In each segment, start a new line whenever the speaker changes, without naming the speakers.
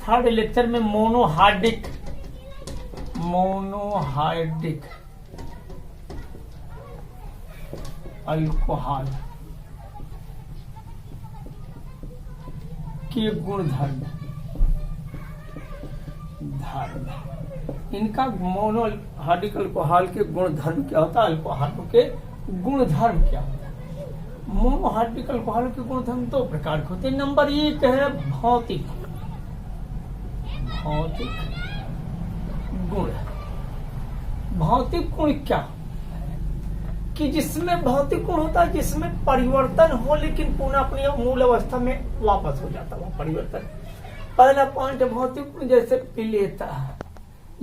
Third lecture में monohydric alcohol के गुणधर्म इनका मोनोहाइड्रिक अल्कोहल के गुणधर्म क्या होता है, अल्कोहलों के गुणधर्म क्या होता है। मोनोहाइड्रिक अल्कोहल के गुणधर्म दो प्रकार के होते हैं। नंबर एक है भौतिक गुण। भौतिक गुण क्या कि जिसमें भौतिक गुण होता है जिसमें परिवर्तन हो लेकिन पुनः अपनी मूल अवस्था में वापस हो जाता है परिवर्तन। पहला पॉइंट है भौतिक गुण, जैसे विलेयता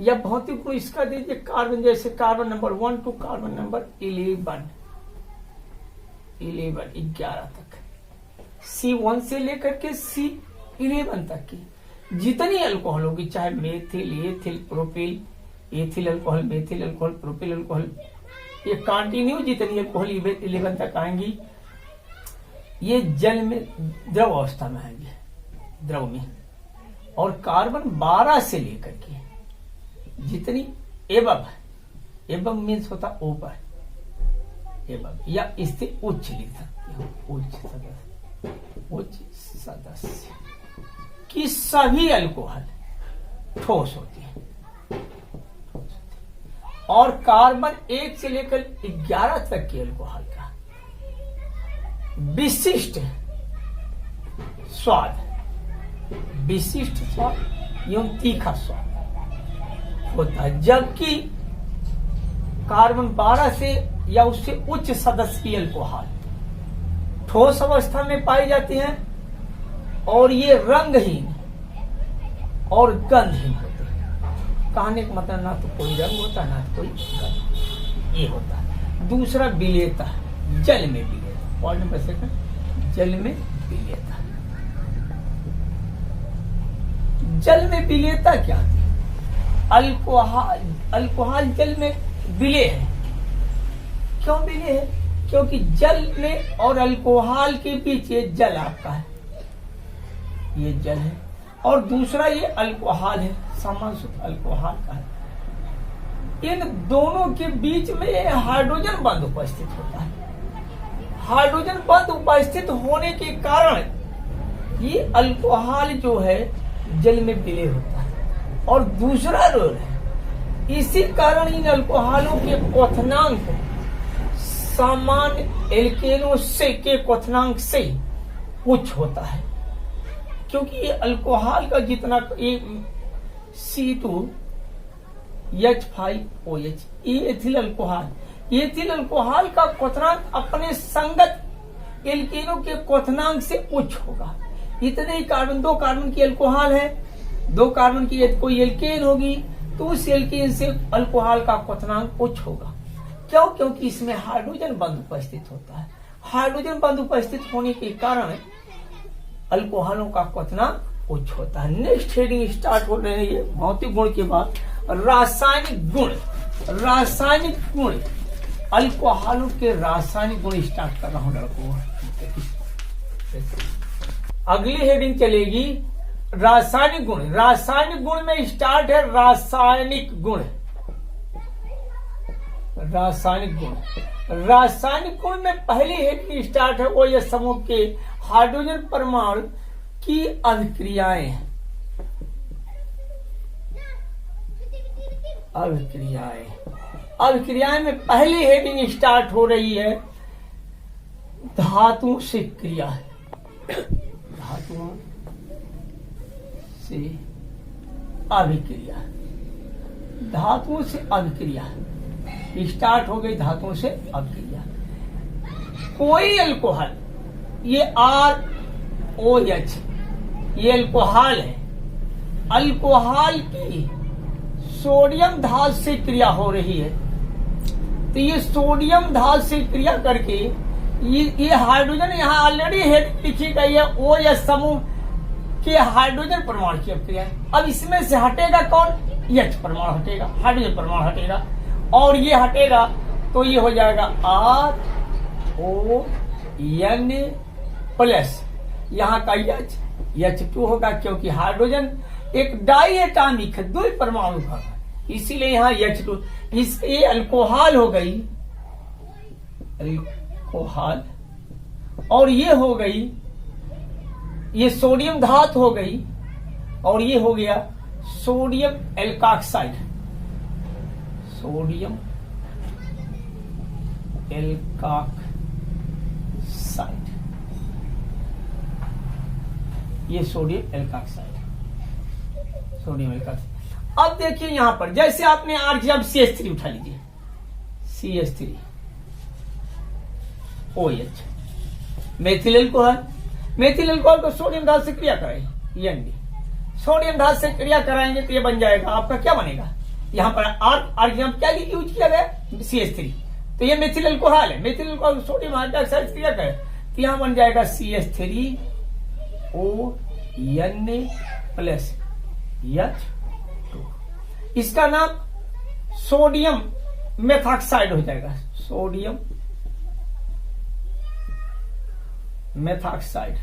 या भौतिक गुण इसका दीजिए कार्बन, जैसे carbon number 1 to carbon number 11 तक, C1 से लेकर के C11 तक की जितनी अल्कोहल होगी, चाहे methyl, ethyl, propyl, ethyl alcohol, methyl alcohol, propyl alcohol, ये कंटिन्यू जितनी अल्कोहल 11 तक आएंगी ये जल में द्रव अवस्था में आएंगे, द्रव में। और कार्बन 12 से लेकर के जितनी एवं मीन्स होता ऊपर, एवं या इससे उच्च लिख सकते हो, उच्च सदस्य की सभी अल्कोहल ठोस होती है। और कार्बन 1 से लेकर 11 तक के अल्कोहल का विशिष्ट स्वाद एवं तीखा स्वाद होता है, जबकि कार्बन 12 से या उससे उच्च सदस्य की अल्कोहल ठोस अवस्था में पाई जाती हैं और ये रंगहीन और गंधहीन होते हैं। कहने का मतलब ना तो कोई रंग होता ना तो कोई गंध, ये होता है। दूसरा विलेयता, जल में विलेयता। पॉइंट नंबर सेकंड, जल में विलेयता। जल में विलेयता क्या होती है? अल्कोहल जल में विलेय है। क्यों विलेय है? क्योंकि जल में और अल्कोहल के बीच ये जल आपका है, ये जल है, और दूसरा ये अल्कोहल है, सामान्य अल्कोहल का है। इन दोनों के बीच में ये हाइड्रोजन बंध उपस्थित होता है। हाइड्रोजन बंध उपस्थित होने के कारण ये अल्कोहल जो है जल में विलेय होता है। और दूसरा रोल है, इसी कारण इन अल्कोहलों के क्वथनांक सामान्य एल्केनों से के क्वथनांक से उच्च होता है, क्योंकि ये अल्कोहल का जितना C2H5OH ये एथिल अल्कोहल का क्वथनांक अपने संगत एल्केनों के क्वथनांक से उच्च होगा। इतने ही कार्बन, 2 कार्बन की अल्कोहल है, 2 कार्बन की कोई एल्केन होगी तो उस एल्केन से अल्कोहल का क्वथनांक उच्च होगा। क्यों? क्योंकि इसमें हाइड्रोजन बंध उपस्थित होता है। हाइड्रोजन बंध उपस्थित होने के कारण अल्कोहलों का क्वथनांक उच्च होता है। नेक्स्ट हेडिंग स्टार्ट हो रही है भौतिक गुण के बाद रासायनिक गुण। रासायनिक गुण, अल्कोहलों के रासायनिक गुण स्टार्ट कर रहा हूं लड़कों। अगली हेडिंग चलेगी रासायनिक गुण। रासायनिक गुण में स्टार्ट है रासायनिक गुण। रासायनिक गुण में पहली हेडिंग स्टार्ट है, वो ये समूह के हाइड्रोजन परमाणु की अभिक्रियाएं। अभिक्रियाएं में पहली हेडिंग स्टार्ट हो रही है धातुओं से क्रिया। धातुओं से अभिक्रिया, धातुओं से अभिक्रिया स्टार्ट हो गई। धातुओं से अभिक्रिया, कोई अल्कोहल, ये ROH ये अल्कोहल है। अल्कोहल की सोडियम धातु से क्रिया हो रही है, तो ये सोडियम धातु से क्रिया करके ये हाइड्रोजन यहाँ ऑलरेडी हेड लिखी गई है, OH समूह के हाइड्रोजन परमाणु की अभिक्रिया है। अब इसमें से हटेगा कौन? H परमाणु हटेगा, हाइड्रोजन परमाणु हटेगा, और ये हटेगा तो ये हो जाएगा RON प्लस, यहाँ का H H2 होगा, क्योंकि हाइड्रोजन एक डाई एटॉमिक है, 2 परमाणु का, इसीलिए यहाँ H2। ये अल्कोहल हो गई, अल्कोहल, और ये हो गई, ये सोडियम धातु हो गई, और ये हो गया सोडियम एल्काक्साइड, सोडियम एल्काक्साइड, ये सोडियम एल्काक्साइड, सोडियम एल्काक्साइड। अब देखिए यहां पर जैसे आपने जब CH3 उठा लीजिए, CH3 OH, methyl alcohol, methyl alcohol को सोडियम धातु से क्रिया कराएंगे, ND, सोडियम धातु से क्रिया कराएंगे तो ये बन जाएगा आपका, क्या बनेगा, यहां पर आर क्या यूज किया गया, CH3, तो ये मेथिल अल्कोहल है, मेथिल अल्कोहल सोडियम हाइड्रोक्साइड क्रिया करे तो यहां बन जाएगा CH3ONA प्लस H2, इसका नाम सोडियम मेथॉक्साइड हो जाएगा, सोडियम मेथॉक्साइड,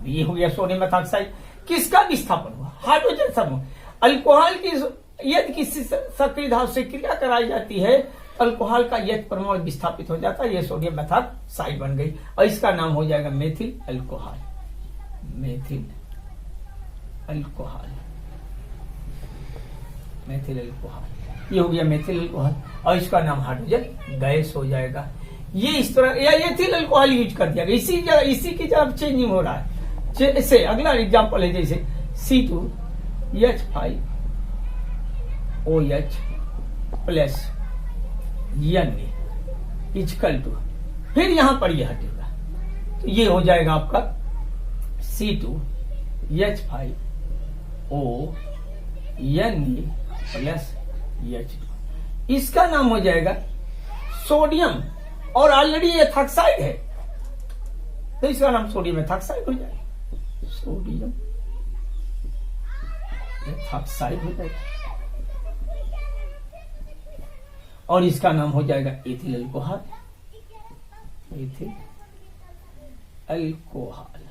ये हो गया सोडियम मेथॉक्साइड। किसका विस्थापन हुआ, हाइड्रोजन समूह। अल्कोहल की यदि किसी सक्रिय धातु से क्रिया कराई जाती है, अल्कोहल का H परमाणु विस्थापित हो जाता है, यह सोडियम मेथॉक्साइड बन गई, और इसका नाम हो जाएगा methyl alcohol, methyl alcohol, methyl alcohol, ये हो गया मेथिल अल्कोहल, और इसका नाम हाइड्रोजन गैस हो जाएगा। ये इस तरह या एथिल अल्कोहल यूज कर दिया गया, इसी की जब चेंजिंग हो रहा है। जैसे अगला एग्जांपल है, जैसे C2H5OH plus Na equal to, फिर यहां पर यह हटेगा तो ये हो जाएगा आपका C2H5ONa प्लस H2, इसका नाम हो जाएगा सोडियम, और ऑलरेडी एथॉक्साइड है तो इसका नाम सोडियम एथॉक्साइड हो जाएगा, सोडियम एथॉक्साइड हो जाएगा, और इसका नाम हो जाएगा एथिल अल्कोहल, एथिल अल्कोहल।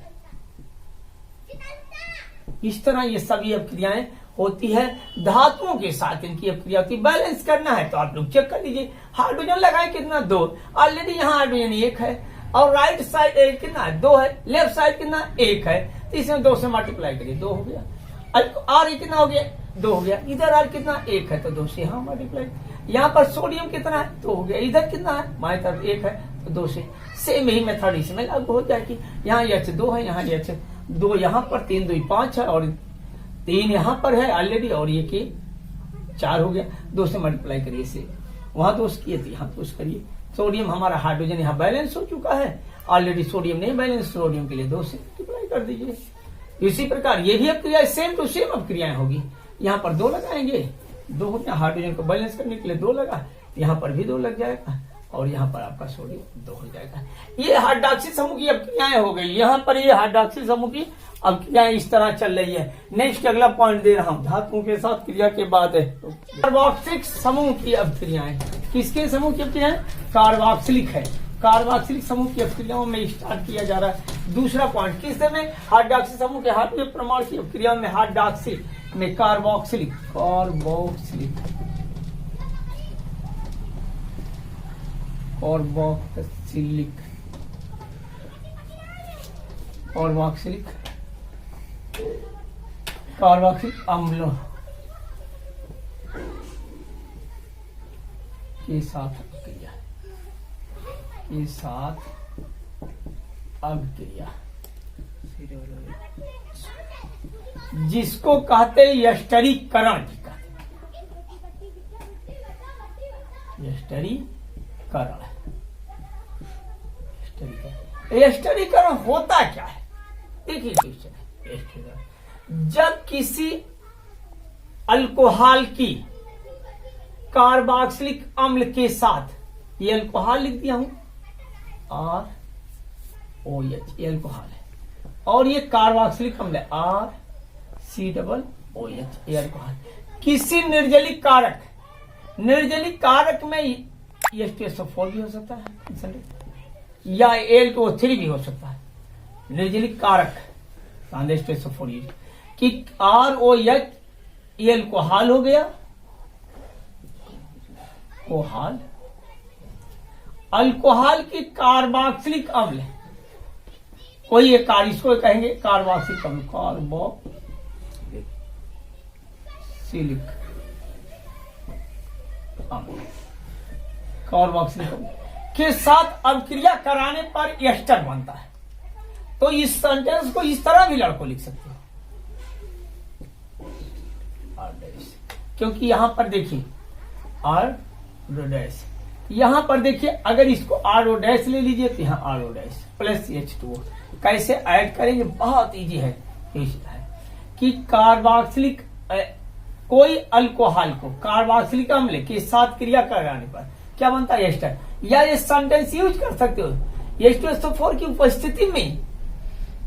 इस तरह ये सभी अपक्रियाएं होती है धातुओं के साथ, इनकी अपक्रिया होती है। बैलेंस करना है तो आप लोग चेक कर लीजिए, हाइड्रोजन लगाए कितना, 2, ऑलरेडी यहाँ हाइड्रोजन 1 है, और राइट साइड कितना है, 2 है, लेफ्ट साइड कितना 1 है, तो इसमें 2 से मल्टीप्लाई करिए, 2 हो गया। आर कितना हो गया, 2 हो गया, इधर आर कितना 1 है तो 2 से यहाँ मल्टीप्लाई, यहाँ पर सोडियम कितना है 2 हो गया, इधर कितना है बाएं तरफ 1 है तो 2 से, सेम ही मेथड इसमें लागू हो जाएगी। यहाँ H2 है, यहाँ H2 यहाँ पर 3 2 5 है, और 3 यहाँ पर है ऑलरेडी, और ये के 4 हो गया, 2 से मल्टीप्लाई करिए इसे, वहां 2 किए थे यहाँ 2 करिए। सोडियम हमारा हाइड्रोजन यहाँ बैलेंस हो चुका है, ऑलरेडी सोडियम नहीं बैलेंस, सोडियम के लिए 2 से मल्टीप्लाई कर दीजिए। इसी प्रकार ये भी अपक्रिया सेम टू सेम अपक्रियाएं होगी, यहाँ पर 2 लगाएंगे, 2 हो गया, हाइड्रोजन को बैलेंस करने के लिए 2 लगा, यहाँ पर भी 2 लग जाएगा, और यहाँ पर आपका सोडियम 2 हो जाएगा। ये हाइड्रॉक्सी समूह की अपक्रियाएं हो गई, यहाँ पर ये हाइड्रॉक्सी समूह की अपक्रियाएं इस तरह चल रही है। नेक्स्ट अगला पॉइंट दे रहा हूं, धातुओं के साथ क्रिया के बाद है कार्बोक्सिलिक समूह की अपक्रियाएं। किसके समूह की अपक्रियाएं, कार्बोक्सिलिक है, कार्बोक्सिलिक समूह की अपक्रियाओं में स्टार्ट किया जा रहा है। दूसरा पॉइंट किस में, हाइड्रॉक्सी समूह के हाइड्रोजन परमाणु की अपक्रिया में हाइड्रॉक्सिल में carboxylic, carboxylic, carboxylic, carboxylic, carboxylic अम्ल के साथ अपक्रिया, के साथ अपक्रिया, जिसको कहते यस्टरीकरण, यस्टरीकरण, यस्टरीकरण होता क्या है, देखिए क्वेश्चन, जब किसी अल्कोहल की कार्बोक्सिलिक अम्ल के साथ, ये अल्कोहल लिख दिया हूं ROH, ये अल्कोहल है, और ये कार्बोक्सिलिक अम्ल है RCOOH, ये अल्कोहल, किसी निर्जलीक कारक, निर्जलीक कारक में H2SO4 भी हो सकता है या Al2O3 भी हो सकता है, निर्जलीक कारक H2SO4 यूज कि ROH ये अल्कोहल हो गया, कोहाल, अल्कोहल की कार्बोक्सिलिक अम्ल, कोई एक कार इसको कहेंगे कार्बोक्सिलिक अम्ल, कार्बोक्सिलिक अम्ल, कार्बोक्सिलिक अम्ल के साथ अभिक्रिया कराने पर एस्टर बनता है। तो इस सेंटेंस को इस तरह भी लड़को लिख सकते हो, क्योंकि यहां पर देखिए R डैश, यहां पर देखिए अगर इसको R डैश ले लीजिए तो यहाँ R डैश प्लस H2O कैसे ऐड करेंगे, बहुत इजी है कि कार्बोक्सिलिक कोई अल्कोहल को कार्बोक्सिलिक अम्ल के साथ क्रिया कराने पर क्या बनता है, एस्टर। या ये सेंटेंस यूज कर सकते हो, H2SO4 की उपस्थिति में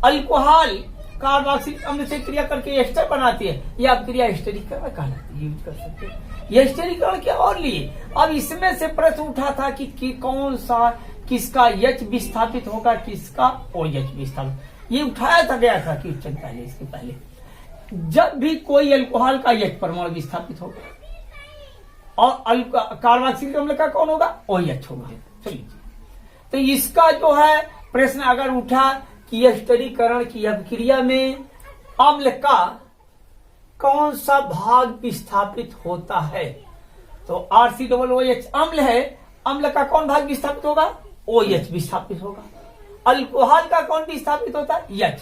अल्कोहल कार्बोक्सिलिक अम्ल से क्रिया करके एस्टर बनाती है, यह अब क्रिया एस्टरीकरण कहलाती है, यूज कर सकते हैं। यह एस्टरीकरण के और लिए अब इसमें से प्रश्न उठा था कि कौन सा किसका H विस्थापित होगा, किसका OH विस्थापित, ये उठाया था गया था क्वेश्चन पहले, इसके पहले जब भी कोई अल्कोहल का H परमाणु विस्थापित होगा और कार्बोक्सिलिक अम्ल का कौन होगा, OH होगा। चलिए, तो इसका जो है प्रश्न अगर उठा कि एस्टरीकरण की अभिक्रिया में अम्ल का कौन सा भाग विस्थापित होता है, तो RCOOH अम्ल है, अम्ल का कौन भाग विस्थापित होगा, OH विस्थापित होगा। अल्कोहल का कौन विस्थापित होता है, H।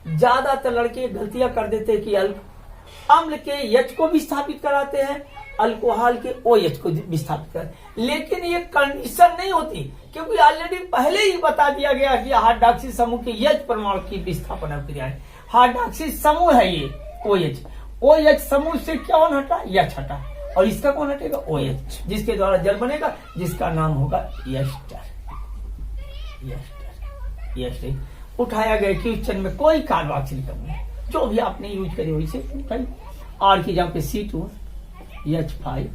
ज्यादातर लड़के गलतियां कर देते हैं कि अम्ल के H को विस्थापित कराते हैं, अल्कोहल के OH को विस्थापित कर, लेकिन ये कंडीशन नहीं होती, क्योंकि ऑलरेडी पहले ही बता दिया गया कि हाइड्रॉक्सी समूह के H परमाणु की विस्थापन अभिक्रिया है। हाइड्रॉक्सी समूह है ये OH समूह से कौन हटा, H हटा, और इसका कौन हटेगा, OH, जिसके द्वारा जल बनेगा, जिसका नाम होगा एस्टर। उठाया गया क्वेश्चन में कोई कार्बोक्सिलिक अम्ल जो भी आपने यूज करी वैसे उठाई, R की जगह पे C2H5OH,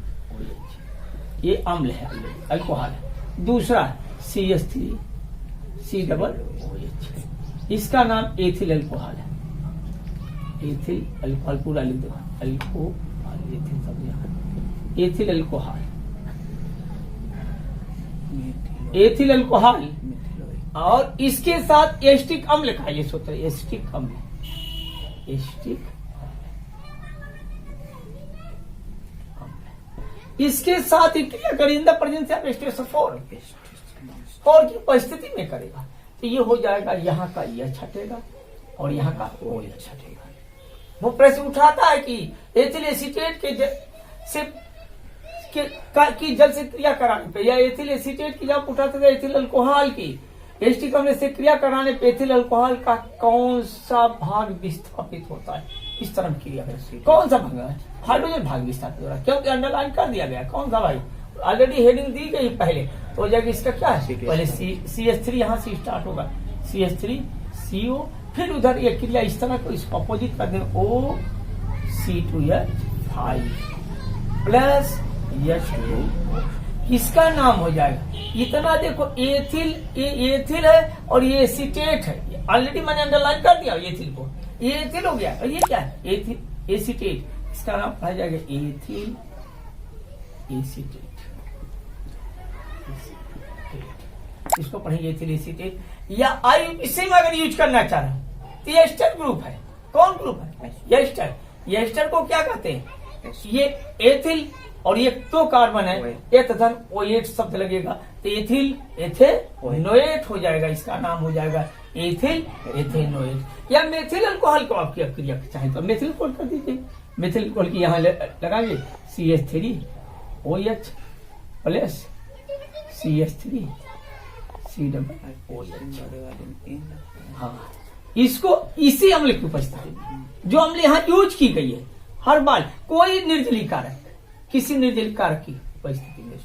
ये अम्ल है, अल्कोहल है। दूसरा CH3COOH, इसका नाम एथिल अल्कोहल है, एथिल अल्कोहल पूरा लिख दो, अल्कोहल, एथिल सब यहाँ, एथिल अल्कोहल, एथिल अल्कोहल, और इसके साथ एस्टिक अम्ल का ये सूत्र, एस्टिक अम्ल, एस्टिक अम्ल, इसके साथ क्रिया करें in the presence of H2SO4 की उपस्थिति में करेगा, तो ये हो जाएगा, यहाँ का H हटेगा और यहाँ का OH हटेगा। वो प्रश्न उठाता है कि एथिल एसीटेट की जल से क्रिया कराने पे, या एथिल एसीटेट की जब उठाते थे एथिल अल्कोहल की एस्टिक अम्ल से क्रिया कराने पे एथिल अल्कोहल का कौन सा भाग विस्थापित होता है, इस तरह की क्रिया है, कौन सा भाग है, हाइड्रोजन भाग विस्थापित हो रहा है, क्योंकि अंडरलाइन कर दिया गया कौन सा भाई, ऑलरेडी हेडिंग दी गई पहले, तो जगह इसका क्या है, पहले CH3 यहाँ से स्टार्ट होगा, CH3CO, फिर उधर ये क्रिया इस तरह को इसको अपोजिट कर दें, OC2H5 प्लस H2, इसका नाम हो जाएगा, इतना देखो एथिल, ये एथिल है और ये एसीटेट है, ऑलरेडी मैंने अंडरलाइन कर दिया एथिल को, ये एथिल हो गया, और ये क्या है, एथिल एसीटेट, इसका नाम कहा जाएगा एथिल एसीटेट, इसको पढ़ेंगे एथिल एसीटेट। या इसे में अगर यूज करना चाह रहा हूं तो ये एस्टर ग्रुप है, कौन ग्रुप है, एस्टर। एस्टर को क्या कहते हैं, ये एथिल और ये दो कार्बन है, एक तथा OH शब्द लगेगा, तो एथिल एथेनोएट हो जाएगा, इसका नाम हो जाएगा एथिल एथेनोएट। या मेथिल अल्कोहल को आपकी क्रिया चाहे तो मेथिल कोल कर दीजिए, मेथिल कोल की यहाँ लगाएंगे CH3OH प्लस CH3COOH, हाँ, इसको इसी अम्ल की उपस्थिति में, जो अम्ल यहाँ यूज की गई है हर बार, कोई निर्जलीय कारक, किसी निर्जलीय कारक की उपस्थिति में,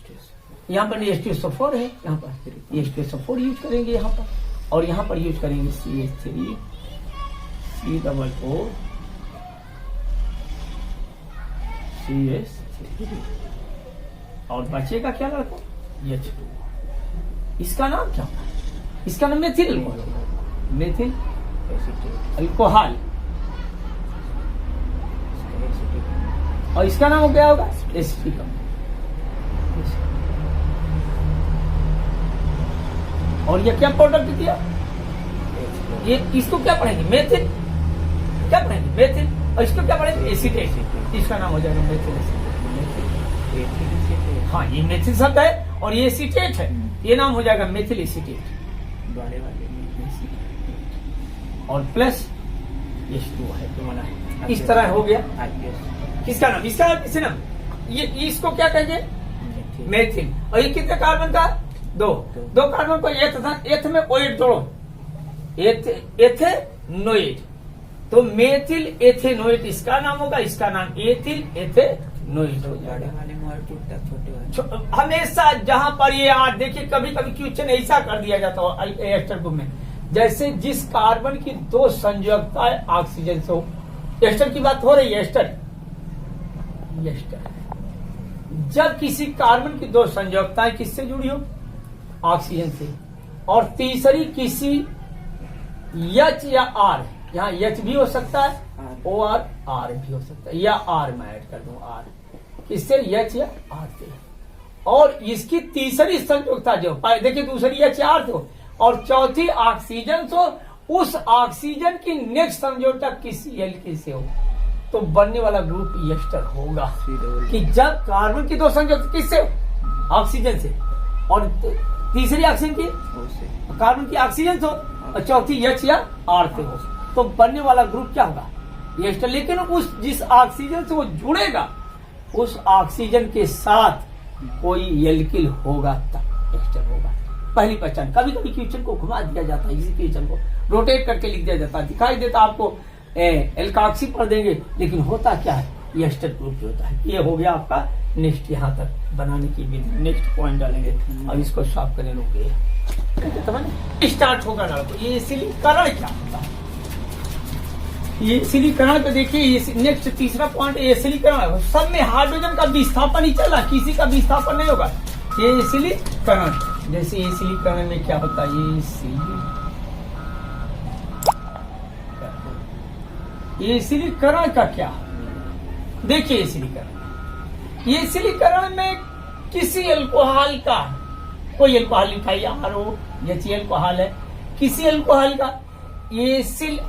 यहाँ पर H2SO4 है, यहाँ पर H2SO4 यूज करेंगे यहाँ पर, और यहाँ पर यूज करेंगे CH3COOH, और बचेगा क्या लड़का, H2, इसका नाम क्या होगा, इसका नाम मेथिल अल्कोहल, मेथिल अल्कोहल, और इसका नाम क्या होगा? एसिटिक। और ये क्या प्रोडक्ट दिया? ये इसको क्या पढ़ेंगे? मेथिल। क्या पढ़ेंगे? मेथिल। और इसको क्या पढ़ेंगे? एसिटेट। इसका नाम हो जाएगा मेथिल एसिटेट। हाँ, ये मेथिल शब्द है और ये एसिटेट है, ये नाम हो जाएगा मेथिल एसिटेट। और प्लस H2 है तो बना है, इस तरह हो गया। किसका नाम? इसका नाम, किसी नाम? ये इसको क्या कहेंगे? मेथिल। और ये कितने कार्बन का? दो कार्बन को एथ था, एथ में ओएट जोड़ो, एथेनोएट, तो मेथिल एथेनोएट इसका नाम होगा, इसका नाम एथिल एथेनोएट हो जाएगा। हमेशा जहां पर ये आज देखिए, कभी कभी क्वेश्चन ऐसा कर दिया जाता है एस्टर ग्रुप में, जैसे जिस कार्बन की दो संयोजकताएं ऑक्सीजन से हो। एस्टर की बात हो रही है, एस्टर जब किसी कार्बन की दो संयोजकताएं किससे जुड़ी हो? ऑक्सीजन से, और तीसरी किसी H या R, यहाँ H भी हो सकता है और R भी हो सकता है, या R मैं ऐड कर दूं, R किससे? H या R से। और इसकी तीसरी संयोजकता जो देखिए, दूसरी H या R तो, और चौथी ऑक्सीजन तो, उस ऑक्सीजन की नेक्स्ट संयोजकता किसी एल्किल से हो, तो बनने वाला ग्रुप एस्टर होगा। कि जब कार्बन की दो संयोजकता किससे? ऑक्सीजन से, और तीसरी ऑक्सीजन की, कार्बन की ऑक्सीजन से, और चौथी H या R से हो, तो बनने वाला ग्रुप क्या होगा? एस्टर। लेकिन उस जिस ऑक्सीजन से वो जुड़ेगा, उस ऑक्सीजन के साथ कोई एल्किल होगा तब एस्टर होगा। पहली पहचान। कभी कभी क्वेश्चन को घुमा दिया जाता है, इसी क्वेश्चन को रोटेट करके लिख दिया जाता है, दिखाई देता आपको एल्काक्सी पढ़ देंगे, लेकिन होता क्या है? एस्टर ग्रुप होता है। ये हो गया आपका नेक्स्ट, यहाँ तक बनाने की विधि। नेक्स्ट पॉइंट डालेंगे, अब इसको साफ करने रुकिए। स्टार्ट होगा ना, तो ये एसिलीकरण क्या होता है? ये एसिलीकरण पे देखिए, ये नेक्स्ट तीसरा पॉइंट एसिलीकरण। सब में हाइड्रोजन का विस्थापन ही चला, किसी का विस्थापन नहीं होगा। ये एसिलीकरण, जैसे एसिलीकरण में क्या होता है? ये एसिलीकरण का क्या? देखिए एसिलीकरण में किसी अल्कोहल का, कोई अल्कोहल लिखाइए, ROH अल्कोहल है, किसी अल्कोहल का एसिल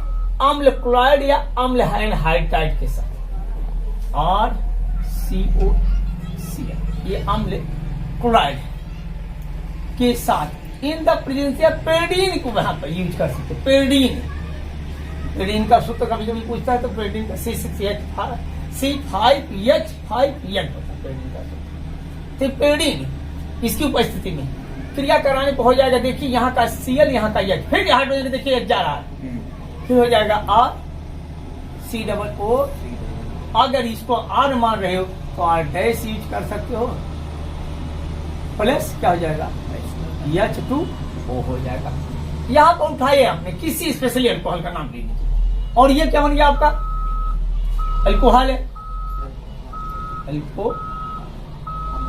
अम्ल क्लोराइड या अम्ल हाइड्राइड के साथ, RCOCl, ये अम्ल क्लोराइड के साथ इन द प्रेजेंस या पेरिडीन को वहां पर यूज कर सकते। पेरिडीन का सूत्र कभी कभी पूछता है, तो पेरिडीन का C5H5N होता है पेरिडीन का सूत्र। तो पेरिडीन इसकी उपस्थिति में क्रिया कराने पर हो जाएगा, देखिए यहाँ का Cl, यहाँ का H, फिर हाइड्रोजन देखिए H जा रहा है, फिर हो जाएगा RCOO। अगर इसको R मान रहे हो तो R डैश यूज कर सकते हो, प्लस क्या हो जाएगा? H2O हो जाएगा। यहाँ पर उठाइए आपने किसी स्पेशली अल्कोहल का नाम ले लीजिए, और ये क्या बन गया आपका? अल्कोहल है, अल्को,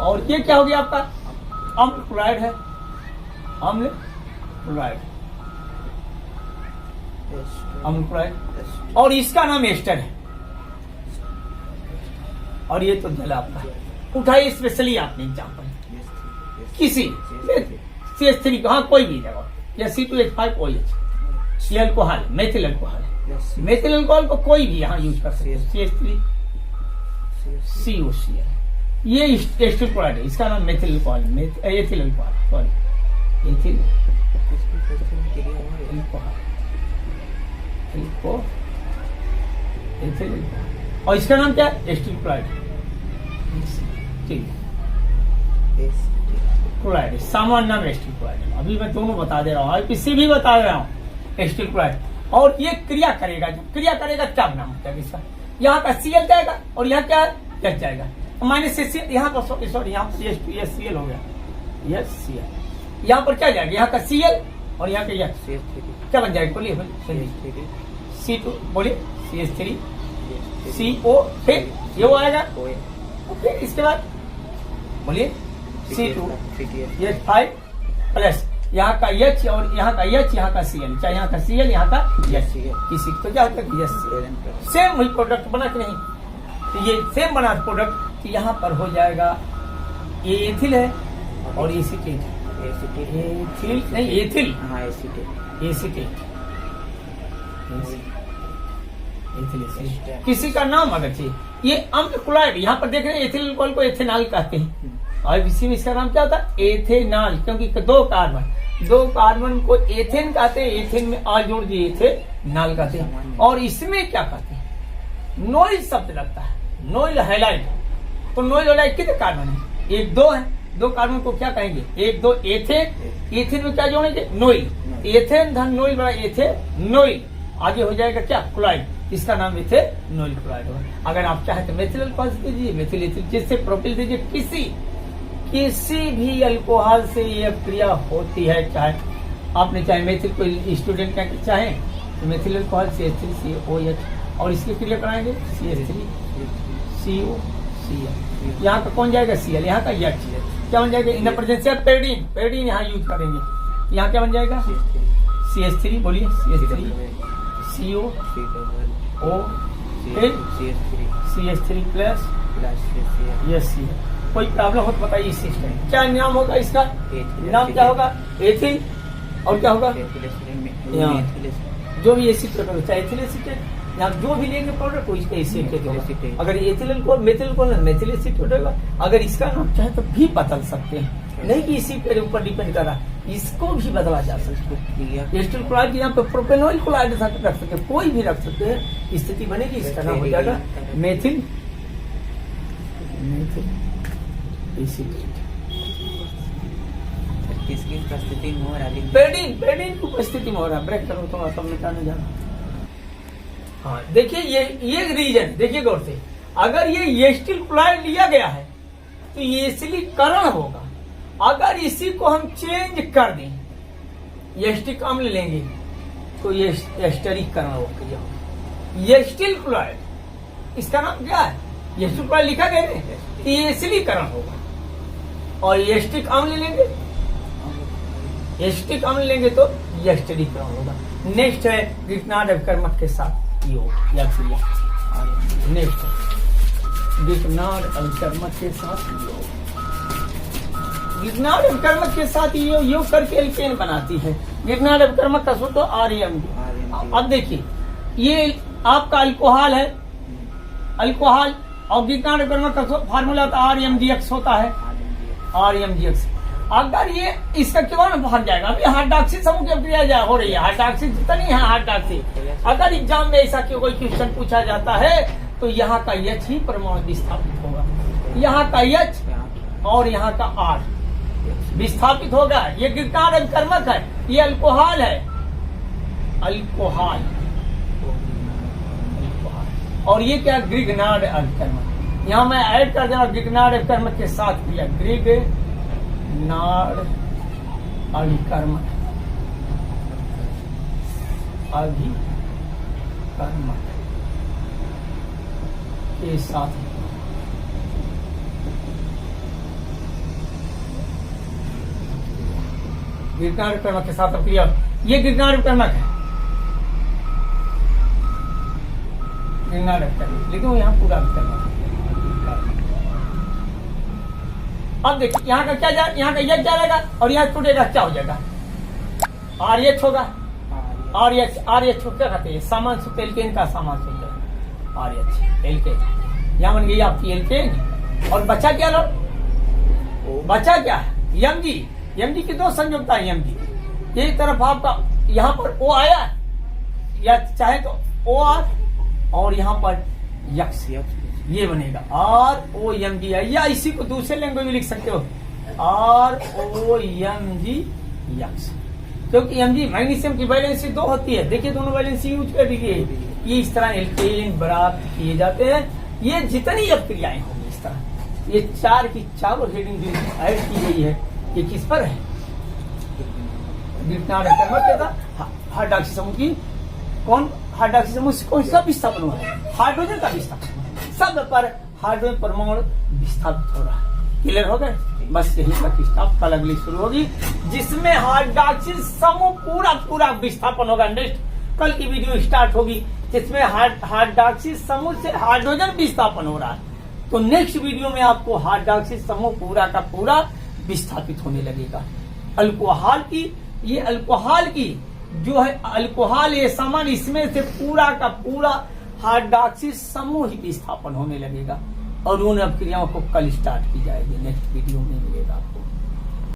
और ये क्या हो गया आपका? अम्ल क्लोराइड है, अम्ल क्लोराइड, अम्ल क्लोराइड, और इसका नाम एस्टर है। और ये तो जला आपका। उठाइए स्पेशली आपने एग्जाम्पल किसी CH3, हाँ कोई भी जगह, या C2H5OH, ये अल्कोहल, मेथिल अल्कोहल है। मेथिल अल्कोहल को कोई भी यहाँ यूज कर सकते हैं। CH3 COCl, ये एस्टर क्लोराइड है, इसका नाम methyl alcohol, ethyl alcohol, sorry ethyl alcohol, और इसका नाम क्या है? Ester chloride. ठीक है, क्लोराइड सामान्य नाम एस्टर क्लोराइड। अभी मैं दोनों बता दे रहा हूँ, IPC भी बता दे रहा हूँ, एस्टर क्लोराइड। और ये क्रिया करेगा, जब क्रिया करेगा क्या नाम होता है इसका? यहाँ का Cl जाएगा और यहाँ क्या है? H जाएगा, माइनस Cl यहाँ पर, सॉरी यहाँ पर Cl हो गया, Cl। यहाँ पर क्या जाएगा? यहाँ का Cl और यहाँ का H, क्या बन जाएगा? बोलिए C2, बोलिए CH3 CO, फिर ये वो आएगा, फिर इसके बाद बोलिए C2H5 प्लस यहाँ का H और यहाँ का H, यहाँ का Cl, चाहे यहाँ का Cl, यहाँ का H, किसी तो क्या होता है H, सेम वही प्रोडक्ट बना कि नहीं। तो ये सेम बना प्रोडक्ट, तो यहाँ पर हो जाएगा ये एथिल है और एसीटेट, एथिल नहीं एथिल,
हाँ एसीटेट,
एसीटेट, किसी का नाम अगर चाहिए, ये अम्ल क्लोराइड, यहाँ पर देख रहे हैं एथिल अल्कोहल को एथेनॉल कहते हैं, और इसी में इसका नाम क्या होता है एथेनॉल, क्योंकि दो कार्बन को एथेन कहते हैं, एथेन में आ जोड़ दिए एथेनॉल कहते हैं। और इसमें क्या कहते हैं नोइल शब्द लगता है, नोइल हैलाइड। तो नोइल हैलाइड कितने कार्बन है, एक दो है, दो कार्बन को क्या कहेंगे एक दो एथेन, एथेन में क्या जोड़ेंगे नोइल, एथेन धन नोइल बड़ा एथेनोइल, आगे हो जाएगा क्या क्लोराइड, इसका नाम एथेनोइल क्लोराइड होगा। अगर आप चाहे तो मेथिल अल्कोहल दीजिए, मेथिल एथिल, जिससे प्रोपिल दीजिए, किसी भी अल्कोहल से ये क्रिया होती है, चाहे आपने चाहे मेथिल कोई स्टूडेंट का चाहे तो मेथिल अल्कोहल CH3 COH, और इसकी क्रिया कराएंगे CH3 COCl, यहाँ का कौन जाएगा Cl, यहाँ का H, क्या बन जाएगा in the presence of pyridine, pyridine यहाँ यूज करेंगे, यहाँ क्या बन जाएगा CH3, बोलिए CH3 CO O CH3 plus yes, कोई प्रॉब्लम हो तो बताइए। सिस्टम क्या नाम होगा इसका, नाम क्या होगा एथिल, और क्या होगा जो भी एसिड प्रोडक्ट, चाहे एथिल एसिटेट, यहाँ जो भी लेंगे प्रोडक्ट को इसका एसिड, अगर ethyl alcohol methyl alcohol methyl acid होगा। अगर इसका नाम चाहे तो भी बदल सकते हैं, नहीं कि इसी के ऊपर डिपेंड कर रहा, इसको भी बदला जा सकता है। एस्टिल क्लोराइड की यहाँ पे प्रोपेनॉइल क्लोराइड रख सकते हैं, कोई भी रख सकते हैं, स्थिति बनेगी, इसका नाम हो जाएगा मेथिल एसिटेट।
किसकी उपस्थिति में हो रहा है,
पेरिडीन की उपस्थिति में हो रहा है, ब्रेक करो थोड़ा सब मिटाने जाना। हाँ देखिए ये रीजन देखिए गौर से, अगर ये एस्टिल क्लोराइड लिया गया है तो ये एसिडीकरण होगा। अगर इसी को हम चेंज कर दें, एस्टिक अम्ल लेंगे तो ये एस्टरीकरण होगा। एस्टिल क्लोराइड इसका नाम क्या है, एस्टिल क्लोराइड लिखा गया है, ये एसिडीकरण होगा। और एस्टिक अम्ल लेंगे, एस्टिक अम्ल लेंगे तो एस्टरीकरण होगा। नेक्स्ट है गिगनार्ड अभिकर्मक के साथ योग, या फिर नेक्स्ट गिगनार्ड अभिकर्मक के साथ योग, गिगनार्ड अभिकर्मक के साथ योग करके एल्केन बनाती है। गिगनार्ड अभिकर्मक का सूत्र RMD। अब देखिए ये आपका अल्कोहल है, अल्कोहल, और गिगनार्ड अभिकर्मक का फार्मूला RMDX होता है, RMDX। अगर ये इसका क्यों ना भाग जाएगा, अभी हाइड्रॉक्सी समूह की क्रिया हो रही है, हाइड्रॉक्सी जितनी है हाइड्रॉक्सी, अगर एग्जाम में ऐसा कोई क्वेश्चन पूछा जाता है तो यहाँ का H ही परमाणु विस्थापित होगा, यहाँ का H और यहाँ का R विस्थापित होगा। ये गिगनार्ड अभिकर्मक है, ये अल्कोहल है, अल्कोहल, और ये क्या गिगनार्ड अभिकर्मक। यहाँ मैं ऐड कर देना गिगनार्ड अभिकर्मक के साथ किया, गिगनार्ड अभिकर्मक, अभिकर्मक के साथ गिगनार्ड अभिकर्मक के साथ क्रिया, ये गिगनार्ड अभिकर्मक है, गिगनार्ड अभिकर्मक, लेकिन यहाँ पूरा अभिकर्मक। अब देखिए यहाँ का क्या जाए, यहाँ का यह जाएगा और यहाँ टूटेगा, क्या हो जाएगा RH होगा, RH को क्या कहते हैं, सामान्य सूत्र एल्केन का सामान्य सूत्र RH एल्केन, यहाँ बन गई आपकी एल्केन। और बचा क्या लो, बचा क्या है MG, MG की दो संयोजकता है, MG एक तरफ आपका यहाँ पर O आया, या चाहे तो OR, और यहाँ पर यक्स, ये बनेगा ROMG, या इसी को दूसरे लैंग्वेज में लिख सकते हो ROMG यक्स, क्योंकि MG मैग्नीशियम की वैलेंसी 2 होती है। देखिए दोनों वैलेंसी यूज कर दीजिए, ये इस तरह एल्केन प्राप्त किए जाते हैं। ये जितनी अब क्रियाएं होंगी इस तरह, ये 4 की 4 हेडिंग जो ऐड की गई है, ये किस पर है, गिगनार्ड अभिकर्मक के साथ हाइड्रॉक्सी समूह की, कौन हाइड्रॉक्सी समूह से कौन सा विस्थापन हुआ है, हाइड्रोजन का विस्थापन, सब पर हाइड्रोजन परमाणु विस्थापित हो रहा है। क्लियर हो गए? बस यही तक स्टॉप, कल अगली शुरू होगी जिसमें हाइड्रोक्सी समूह पूरा विस्थापन होगा। नेक्स्ट कल की वीडियो स्टार्ट होगी जिसमें हाइड्रोक्सी समूह से हाइड्रोजन विस्थापन हो रहा है। तो नेक्स्ट वीडियो में आपको हाइड्रोक्सी समूह पूरा का पूरा विस्थापित होने लगेगा। अल्कोहल की जो है अल्कोहल ये सामान, इसमें से पूरा का पूरा हाइड्रोक्सी समूह ही विस्थापन होने लगेगा और उन अभिक्रियाओं को कल स्टार्ट की जाएगी। नेक्स्ट वीडियो में मिलेगा आपको।